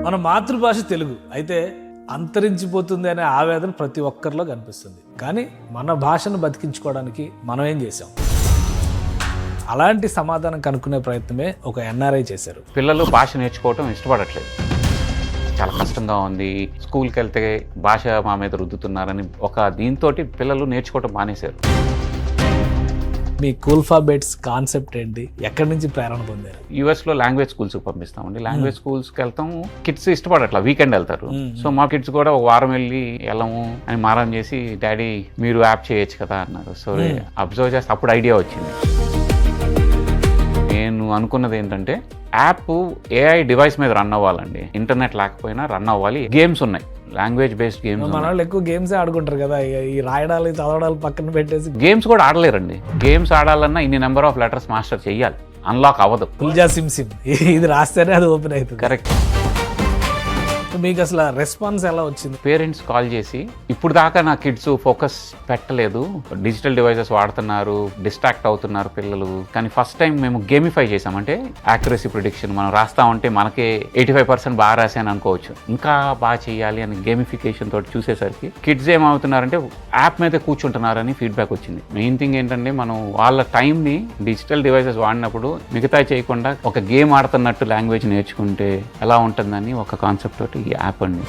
మన మాతృభాష తెలుగు అయితే అంతరించిపోతుంది అనే ఆవేదన ప్రతి ఒక్కరిలో కనిపిస్తుంది. కానీ మన భాషను బతికించుకోవడానికి మనం ఏం చేసాం? అలాంటి సమాధానం కనుక్కునే ప్రయత్నమే ఒక ఎన్ఆర్ఐ చేశారు. పిల్లలు భాష నేర్చుకోవటం ఇష్టపడట్లేదు, చాలా కష్టంగా ఉంది, స్కూల్కి వెళ్తే భాష మా మీద రుద్దుతున్నారని ఒక దీంతో పిల్లలు నేర్చుకోవటం మానేశారు. మీ కూల్ఫాబెట్స్ కాన్సెప్ట్ ఏంటి? ఎక్కడి నుంచి ప్రేరణ పొందారు? యూఎస్లో లాంగ్వేజ్ స్కూల్స్కి పంపిస్తామండి. లాంగ్వేజ్ స్కూల్స్కి వెళ్తాము, కిడ్స్ ఇష్టపడట్లా, వీకెండ్ వెళ్తారు. సో మా కిడ్స్ కూడా ఒక వారం వెళ్ళము అని మారం చేసి, డాడీ మీరు యాప్ చేయొచ్చు కదా అన్నారు. సో అబ్జర్వ్ చేస్తే అప్పుడు ఐడియా వచ్చింది. నేను అనుకున్నది ఏంటంటే యాప్ ఏఐ డివైస్ మీద రన్ అవ్వాలండి, ఇంటర్నెట్ లేకపోయినా రన్ అవ్వాలి. గేమ్స్ ఉన్నాయి, లాంగ్వేజ్ బేస్డ్ గేమ్స్. మన వాళ్ళు ఎక్కువ గేమ్స్ ఆడుకుంటారు కదా, ఈ రాయడాలు చదవడాలు పక్కన పెట్టేసి గేమ్స్ కూడా ఆడలేరండి. గేమ్స్ ఆడాలన్నా ఇన్ని నెంబర్ ఆఫ్ లెటర్స్ మాస్టర్ చెయ్యాలి, అన్లాక్ అవ్వదు. పుల్జా సిమ్ ఇది రాస్తేనే అది ఓపెన్ అవుతుంది. కరెక్ట్. మీకు అసలు రెస్పాన్స్ ఎలా వచ్చింది? పేరెంట్స్ కాల్ చేసి, ఇప్పుడు దాకా నా కిడ్స్ ఫోకస్ పెట్టలేదు, డిజిటల్ డివైసెస్ వాడుతున్నారు, డిస్ట్రాక్ట్ అవుతున్నారు పిల్లలు, కానీ ఫస్ట్ టైం మేము గేమిఫై చేసామంటే యాక్యురసీ ప్రిడిక్షన్ మనం రాస్తామంటే మనకే 85% బాగా రాశాను అనుకోవచ్చు, ఇంకా బాగా చేయాలి అని గేమిఫికేషన్ తోటి చూసేసరికి కిడ్స్ ఏమవుతున్నారంటే యాప్ మీద కూర్చుంటున్నారని ఫీడ్బ్యాక్ వచ్చింది. మెయిన్ థింగ్ ఏంటంటే మనం వాళ్ళ టైంని డిజిటల్ డివైసెస్ వాడినప్పుడు మిగతా చేయకుండా ఒక గేమ్ ఆడుతున్నట్టు లాంగ్వేజ్ నేర్చుకుంటే ఎలా ఉంటుందని ఒక కాన్సెప్ట్ తోటి ఈ యాప్ అండి.